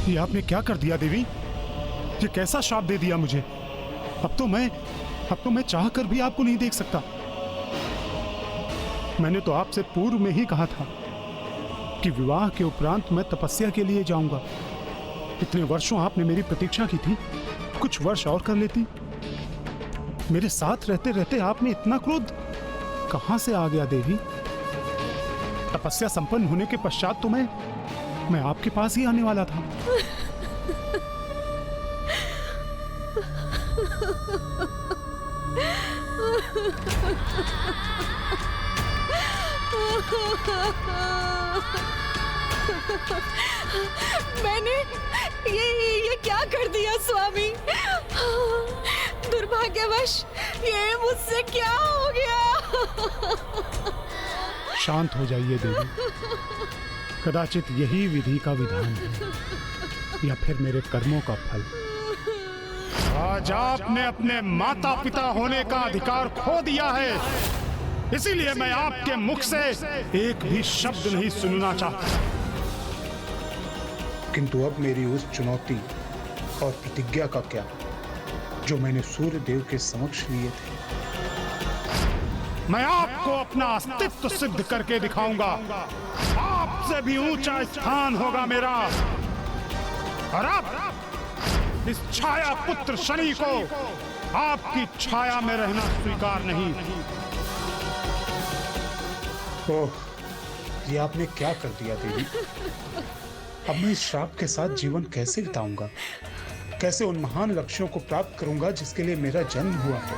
ये आपने क्या कर दिया देवी? ये कैसा श्राप दे दिया मुझे? अब तो मैं चाह कर भी आपको नहीं देख सकता। मैंने तो आपसे पूर्व में ही कहा था कि विवाह के उपरांत मैं तपस्या के लिए जाऊंगा। इतने वर्षों आपने मेरी प्रतीक्षा की थी, कुछ वर्ष और कर लेती। मेरे साथ रहते रहते आपने इतना क्रोध कहां से आ गया देवी? तपस्या संपन्न होने के पश्चात तो मैं आपके पास ही आने वाला था। मैंने ये क्या कर दिया स्वामी? दुर्भाग्यवश ये मुझसे क्या हो गया? शांत हो जाइए देवी। कदाचित यही विधि का विधान है या फिर मेरे कर्मों का फल। आज आपने अपने माता पिता होने का अधिकार खो दिया है, इसीलिए मैं आपके मुख से एक भी शब्द नहीं सुनना चाहता। किंतु अब मेरी उस चुनौती और प्रतिज्ञा का क्या जो मैंने सूर्य देव के समक्ष लिए थे? मैं आपको अपना अस्तित्व सिद्ध करके दिखाऊंगा। आपसे भी ऊंचा स्थान होगा मेरा। और अब इस छाया पुत्र शनि को आपकी छाया में रहना स्वीकार नहीं। ओह, ये आपने क्या कर दिया देवी? अब मैं इस श्राप के साथ जीवन कैसे बिताऊंगा? कैसे उन महान लक्ष्यों को प्राप्त करूंगा जिसके लिए मेरा जन्म हुआ है?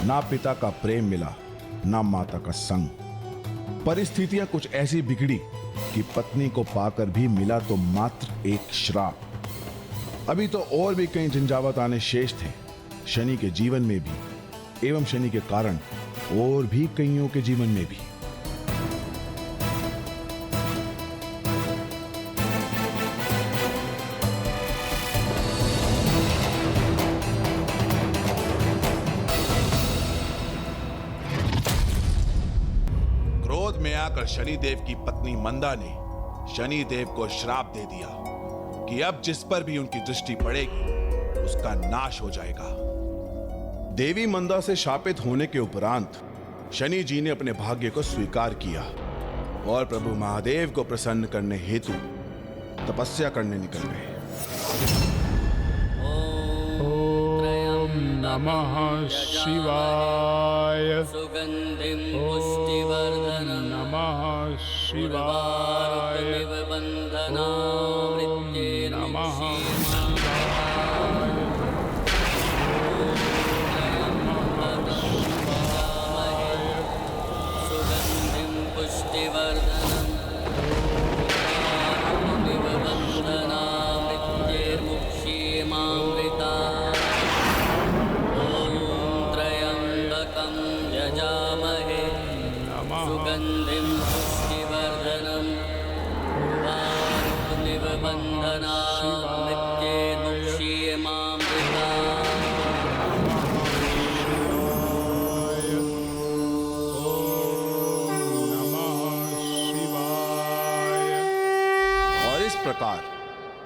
ना पिता का प्रेम मिला, ना माता का संग। परिस्थितियां कुछ ऐसी बिगड़ी कि पत्नी को पाकर भी मिला तो मात्र एक श्राप। अभी तो और भी कई झंझावात आने शेष थे, शनि के जीवन में भी एवं शनि के कारण और भी कईयों के जीवन में भी। में आकर शनिदेव की पत्नी मंदा ने शनिदेव को श्राप दे दिया कि अब जिस पर भी उनकी दृष्टि पड़ेगी उसका नाश हो जाएगा। देवी मंदा से शापित होने के उपरांत शनि जी ने अपने भाग्य को स्वीकार किया और प्रभु महादेव को प्रसन्न करने हेतु तपस्या करने निकल गए। ओम नमः शिवाय। सुगंधिं पुष्टिवर्धनं नमः शिवाय। बंधनामृत्ये नमः सुगंधिं पुष्टिवर्धनं बंधनामृत्ये मुक्षीमामृता। यजामहे सुगंधिं पुष्टिवर्धनं उर्वारुकमिव बन्धनामृत्ये मुक्षीमामृता। और इस प्रकार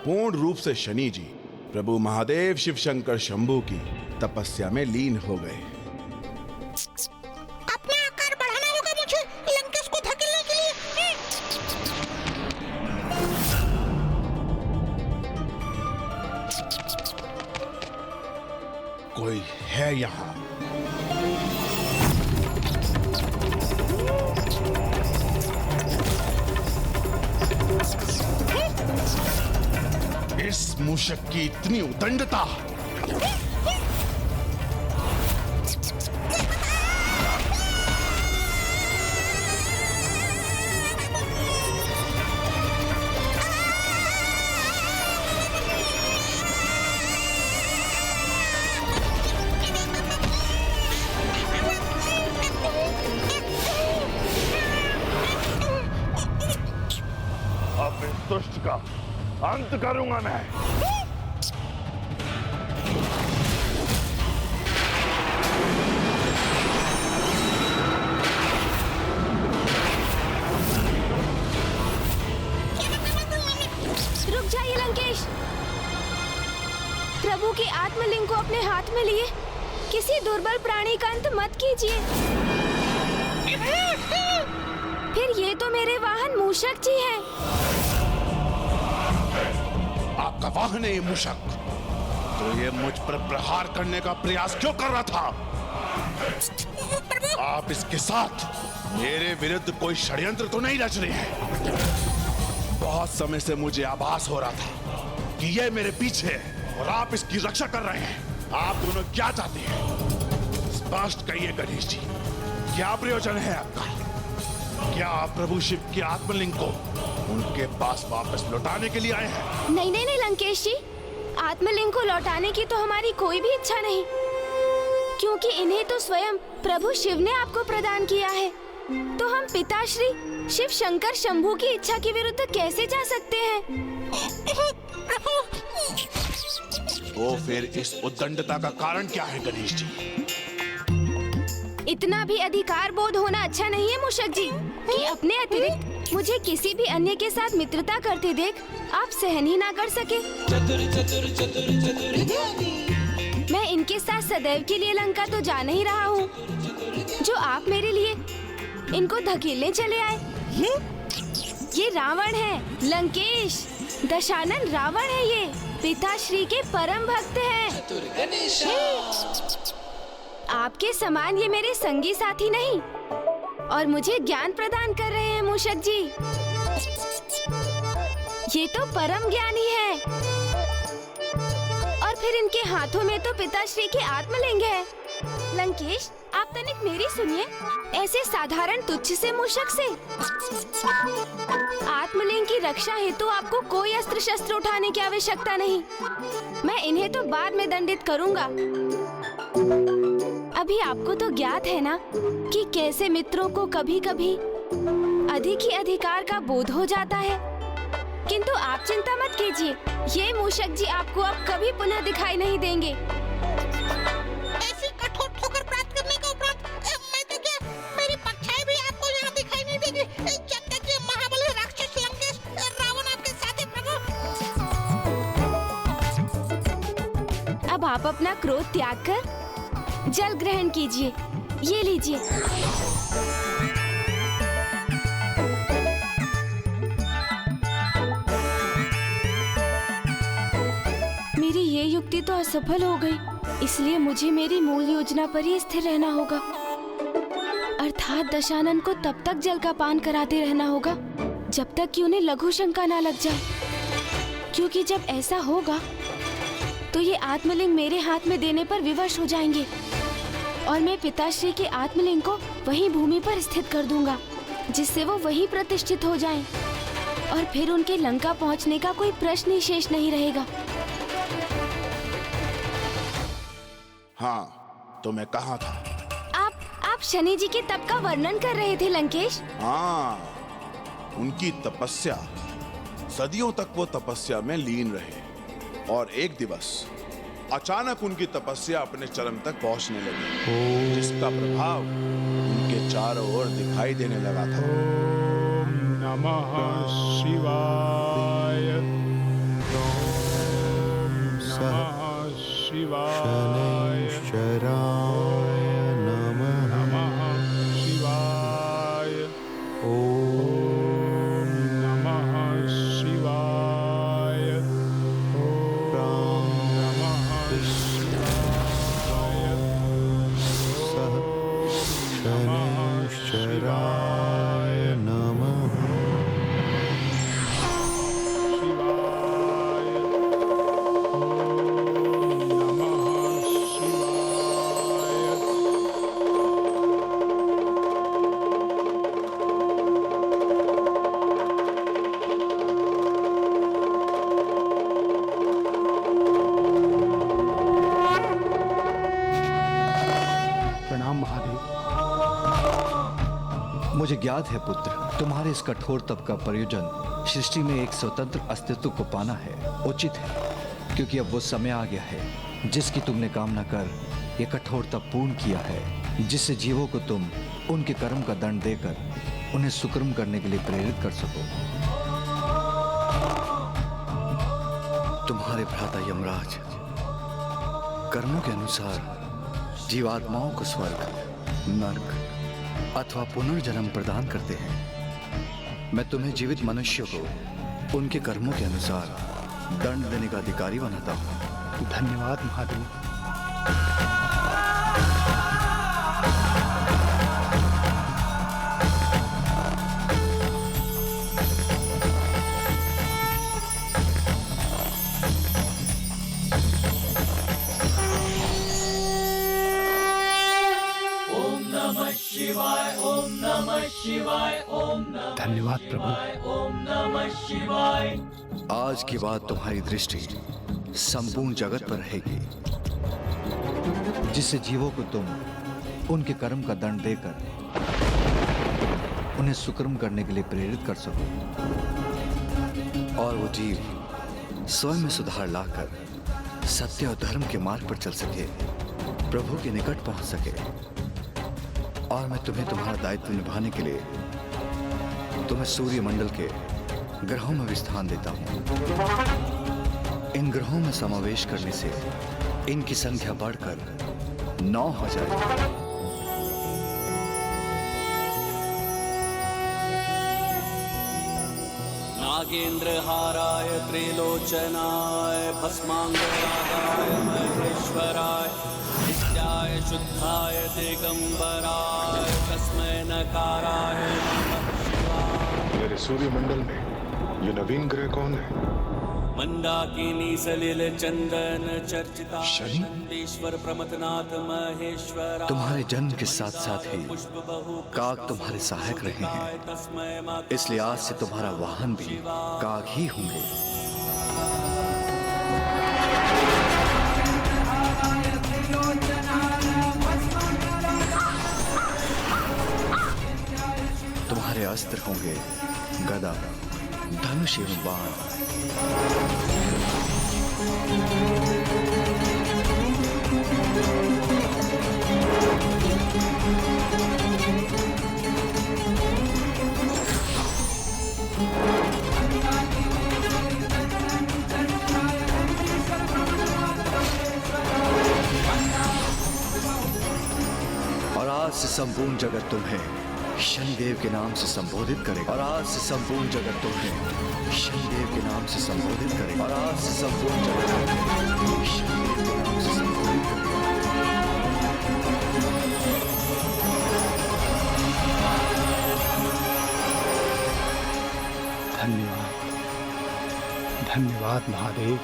पूर्ण रूप से शनि जी प्रभु महादेव शिव शंकर शंभू की तपस्या में लीन हो गए। अपना आकार बढ़ाना होगा मुझे लंकेश को धकेलने के लिए। कोई है यहाँ? इस मूषक की इतनी उदंडता! दुष्ट का अंत करूंगा मैं। रुक जाइए लंकेश। प्रभु की आत्मलिंग को अपने हाथ में लिए किसी दुर्बल प्राणी का अंत मत कीजिए। फिर ये तो मेरे वाहन मूषक जी हैं। आपका वाहन है ये मूषक, तो ये मुझ पर प्रहार करने का प्रयास क्यों कर रहा था? आप इसके साथ मेरे विरुद्ध कोई षड्यंत्र तो नहीं रच रहे हैं? बहुत समय से मुझे आभास हो रहा था कि ये मेरे पीछे है और आप इसकी रक्षा कर रहे हैं। आप दोनों क्या चाहते हैं? स्पष्ट कहिए गणेश जी, क्या प्रयोजन है आपका? क्या आप प्रभु शिव की आत्मलिंग को उनके पास वापस लौटाने के लिए आए हैं? नहीं नहीं नहीं लंकेश जी, आत्मलिंग को लौटाने की तो हमारी कोई भी इच्छा नहीं, क्योंकि इन्हें तो स्वयं प्रभु शिव ने आपको प्रदान किया है। तो हम पिताश्री शिव शंकर शंभू की इच्छा के विरुद्ध कैसे जा सकते हैं? तो फिर इस उद्दंडता का कारण क्या है गणेश जी? इतना भी अधिकार बोध होना अच्छा नहीं है मूषक जी कि अपने अतिरिक्त मुझे किसी भी अन्य के साथ मित्रता करते देख आप सहन ही ना कर सके। मैं इनके साथ सदैव के लिए लंका तो जा नहीं रहा हूँ, जो आप मेरे लिए इनको धकेलने चले आए। ये रावण है, लंकेश, दशानन रावण है। ये पिताश्री के परम भक्त हैं। आपके समान ये मेरे संगी साथी नहीं और मुझे ज्ञान प्रदान कर रहे हैं मूषक जी। ये तो परम ज्ञानी है और फिर इनके हाथों में तो पिताश्री की आत्मलिंग है। लंकेश, आप तनिक मेरी सुनिए। ऐसे साधारण तुच्छ से मूषक से आत्मलिंग की रक्षा हेतु आपको कोई अस्त्र शस्त्र उठाने की आवश्यकता नहीं। मैं इन्हें तो बाद में दंडित करूंगा। अभी आपको तो ज्ञात है ना कि कैसे मित्रों को कभी कभी अधिक ही अधिकार का बोध हो जाता है। किंतु आप चिंता मत कीजिए, ये मूषक जी आपको अब कभी पुनः दिखाई नहीं देंगे। ऐसी कठोर ठोकर प्राप्त करने के उपरांत मैं तो क्या मेरी परछाई भी आपको यहाँ दिखाई नहीं देगी जब तक ये महाबली राक्षस लंकेश रावण आपके साथ है प्रभु। अब आप अपना क्रोध त्याग कर जल ग्रहण कीजिए। ये लीजिए। मेरी ये युक्ति तो असफल हो गई, इसलिए मुझे मेरी मूल योजना पर ही स्थिर रहना होगा। अर्थात दशानन को तब तक जल का पान कराते रहना होगा जब तक कि उन्हें लघु शंका ना लग जाए, क्योंकि जब ऐसा होगा तो ये आत्मलिंग मेरे हाथ में देने पर विवश हो जाएंगे और मैं पिताश्री के आत्मलिंग को वहीं भूमि पर स्थित कर दूंगा, जिससे वो वहीं प्रतिष्ठित हो जाएं और फिर उनके लंका पहुंचने का कोई प्रश्न ही शेष नहीं रहेगा। हाँ, तो मैं कहाँ था? आप शनि जी के तप का वर्णन कर रहे थे लंकेश। हाँ, उनकी तपस्या, सदियों तक वो तपस्या में लीन रहे और एक दिवस अचानक उनकी तपस्या अपने चरम तक पहुंचने लगी, जिसका प्रभाव उनके चारों ओर दिखाई देने लगा था। ओम नमः शिवाय। ओम नमः शिवाय। शरणाय नमः। नमः शिवाय। ओम नमः शिवाय। ओम नमः शिवाय। शरणाय नमः। प्रणाम महादेव। मुझे ज्ञात है पुत्र, तुम्हारे इस कठोर तप का प्रयोजन सृष्टि में एक स्वतंत्र अस्तित्व को पाना है। उचित है, क्योंकि अब वो समय आ गया है जिसकी तुमने कामना कर ये कठोर तप पूर्ण किया है, जिससे जीवों को तुम उनके कर्म का दंड देकर उन्हें सुकर्म करने के लिए प्रेरित कर सको। तुम्हारे भ्राता यमराज कर्मों के अनुसार जीवात्माओं को स्वर्ग, नर्क अथवा पुनर्जन्म प्रदान करते हैं। मैं तुम्हें जीवित मनुष्य को उनके कर्मों के अनुसार दंड देने का अधिकारी बनाता हूँ। धन्यवाद महादेव। धन्यवाद प्रभु। आज की बात तुम्हारी दृष्टि संपूर्ण जगत पर रहेगी, जिससे जीवों को तुम उनके कर्म का दंड देकर उन्हें सुकर्म करने के लिए प्रेरित कर सको, और वो जीव स्वयं में सुधार लाकर सत्य और धर्म के मार्ग पर चल सके, प्रभु के निकट पहुंच सके। और मैं तुम्हें तुम्हारा दायित्व निभाने के लिए तुम्हें सूर्य मंडल के ग्रहों में भी स्थान देता हूं। इन ग्रहों में समावेश करने से इनकी संख्या बढ़कर 9 हो जाएगी। नागेंद्र हाराय त्रिलोचनाय भस्मांगरागाय महेश्वराय नित्याय शुद्धाय दिगंबराय तस्मै नकाराय नमः शिवाय। मेरे सूर्यमंडल में ये नवीन ग्रह कौन है? मंदाकिनी सलिल चंदन चर्चिता नंदीश्वर प्रमथनाथ महेश्वरा। तुम्हारे जन्म के साथ साथ ही काग तुम्हारे सहायक रहे हैं, इसलिए आज से तुम्हारा वाहन भी काग ही होंगे। तुम्हारे अस्त्र होंगे गदा, धनुष एवं बाण। और आज से संपूर्ण जगत तुम्हें शनिदेव के नाम से संबोधित करेगा। और आज से संपूर्ण जगत तुम्हें शनिदेव के नाम से संबोधित करेगा। और आज से संपूर्ण जगत तुम्हें शनिदेव के नाम से संबोधित करेगा। धन्यवाद, धन्यवाद महादेव।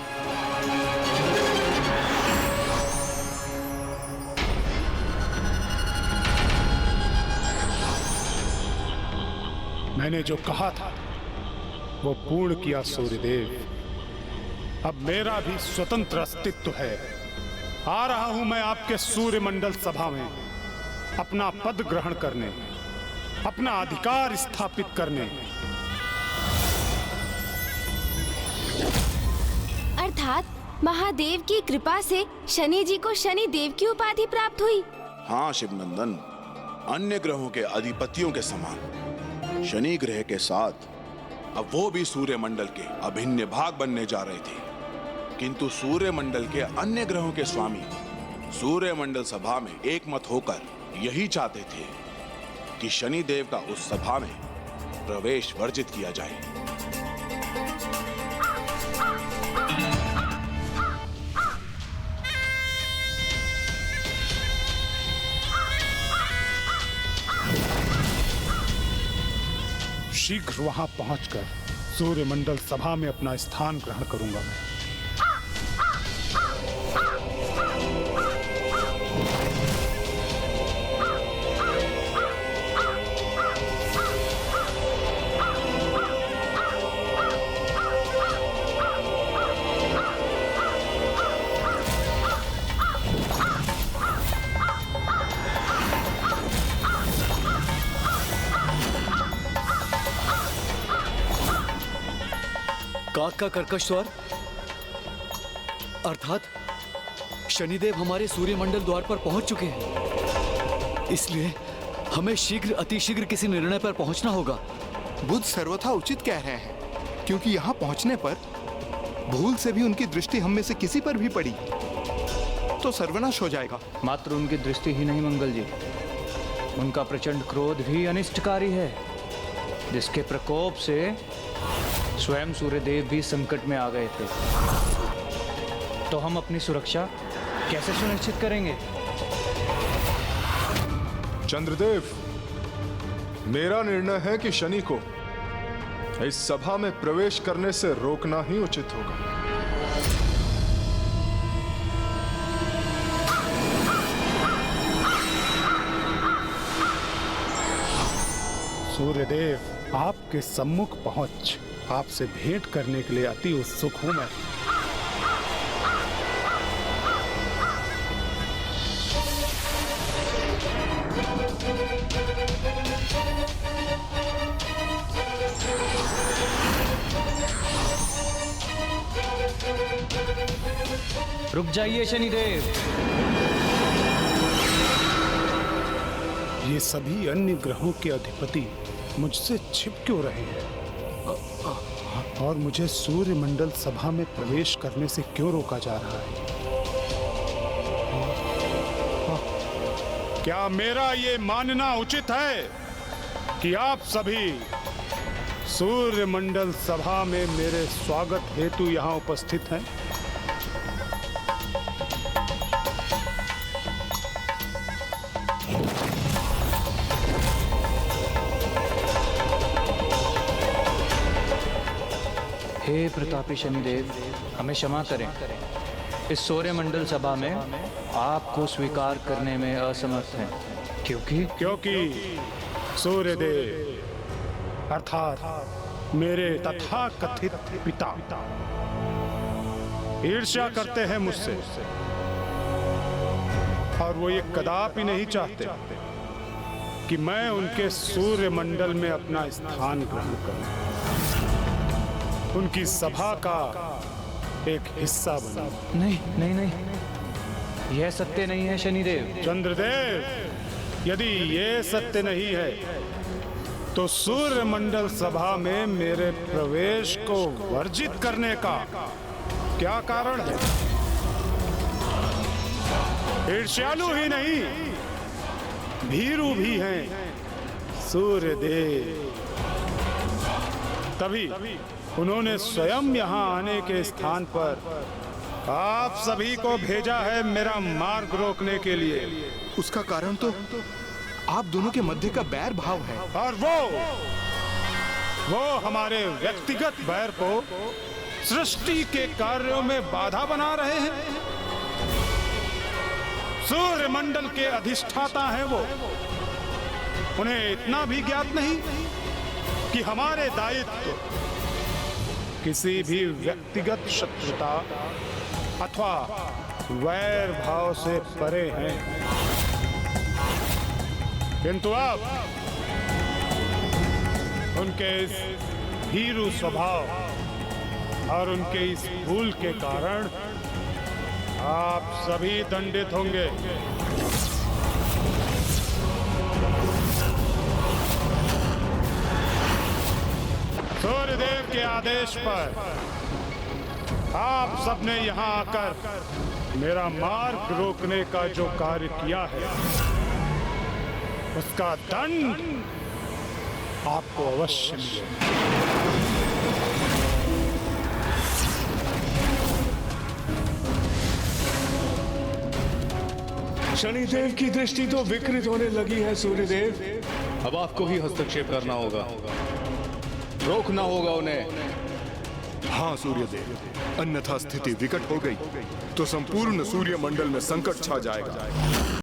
मैंने जो कहा था वो पूर्ण किया सूर्यदेव। अब मेरा भी स्वतंत्र अस्तित्व है। आ रहा हूं मैं आपके सूर्यमंडल सभा में अपना पद ग्रहण करने, अपना अधिकार स्थापित करने। अर्थात महादेव की कृपा से शनि जी को शनि देव की उपाधि प्राप्त हुई। हाँ शिवनंदन, अन्य ग्रहों के अधिपतियों के समान शनि ग्रह के साथ अब वो भी सूर्यमंडल के अभिन्न भाग बनने जा रहे थे, किंतु सूर्यमंडल के अन्य ग्रहों के स्वामी सूर्यमंडल सभा में एकमत होकर यही चाहते थे कि शनि देव का उस सभा में प्रवेश वर्जित किया जाए। शीघ्र वहां पहुंचकर सूर्यमंडल सभा में अपना स्थान ग्रहण करूंगा मैं। काक का कर्कश स्वर अर्थात शनिदेव हमारे सूर्यमंडल द्वार पर पहुंच चुके हैं। इसलिए हमें शीघ्र अतिशीघ्र किसी निर्णय पर पहुंचना होगा। बुध सर्वथा उचित कह रहे हैं, क्योंकि यहाँ पहुंचने पर भूल से भी उनकी दृष्टि हम में से किसी पर भी पड़ी तो सर्वनाश हो जाएगा। मात्र उनकी दृष्टि ही नहीं मंगल जी, उनका प्रचंड क्रोध भी अनिष्टकारी है, जिसके प्रकोप से स्वयं सूर्यदेव भी संकट में आ गए थे। तो हम अपनी सुरक्षा कैसे सुनिश्चित करेंगे? चंद्रदेव, मेरा निर्णय है कि शनि को इस सभा में प्रवेश करने से रोकना ही उचित होगा। सूर्यदेव, आपके सम्मुख पहुंच आपसे भेंट करने के लिए अति उत्सुक हूं मैं। रुक जाइए शनिदेव। ये सभी अन्य ग्रहों के अधिपति मुझसे छिप क्यों रहे हैं और मुझे सूर्यमंडल सभा में प्रवेश करने से क्यों रोका जा रहा है? क्या मेरा ये मानना उचित है कि आप सभी सूर्यमंडल सभा में मेरे स्वागत हेतु यहाँ उपस्थित हैं? हे प्रतापी शनिदेव, हमें क्षमा करें। इस सूर्यमंडल सभा में आपको स्वीकार करने में असमर्थ हैं, क्योंकि सूर्यदेव अर्थात मेरे तथाकथित पिता ईर्ष्या करते हैं मुझसे, और वो ये कदापि नहीं चाहते कि मैं उनके सूर्यमंडल में अपना स्थान ग्रहण करूं, उनकी सभा का एक हिस्सा बनूं। नहीं नहीं नहीं, यह सत्य नहीं है शनिदेव। चंद्रदेव, यदि ये सत्य नहीं है तो सूर्यमंडल सभा में मेरे प्रवेश को वर्जित करने का क्या कारण है? ईर्ष्यालु ही नहीं, भीरू भी हैं सूर्यदेव। तभी उन्होंने स्वयं यहाँ आने के स्थान पर आप सभी को भेजा है मेरा मार्ग रोकने के लिए। उसका कारण तो आप दोनों के मध्य का बैर भाव है, और वो हमारे व्यक्तिगत बैर को सृष्टि के कार्यों में बाधा बना रहे हैं। सूर्यमंडल के अधिष्ठाता हैं वो, उन्हें इतना भी ज्ञात नहीं कि हमारे दायित्व किसी भी व्यक्तिगत शत्रुता अथवा वैर भाव से परे हैं। किंतु अब उनके इस भीरू स्वभाव और उनके इस भूल के कारण आप सभी दंडित होंगे। सूर्यदेव के आदेश पर आप सबने यहाँ आकर मेरा मार्ग रोकने का जो कार्य किया है, उसका दंड आपको अवश्य मिलेगा। शनिदेव की दृष्टि तो विकृत होने लगी है सूर्यदेव। अब आपको ही हस्तक्षेप करना होगा, रोकना होगा उन्हें। हाँ सूर्यदेव, अन्यथा स्थिति विकट हो गई तो संपूर्ण सूर्यमंडल में संकट छा जाएगा।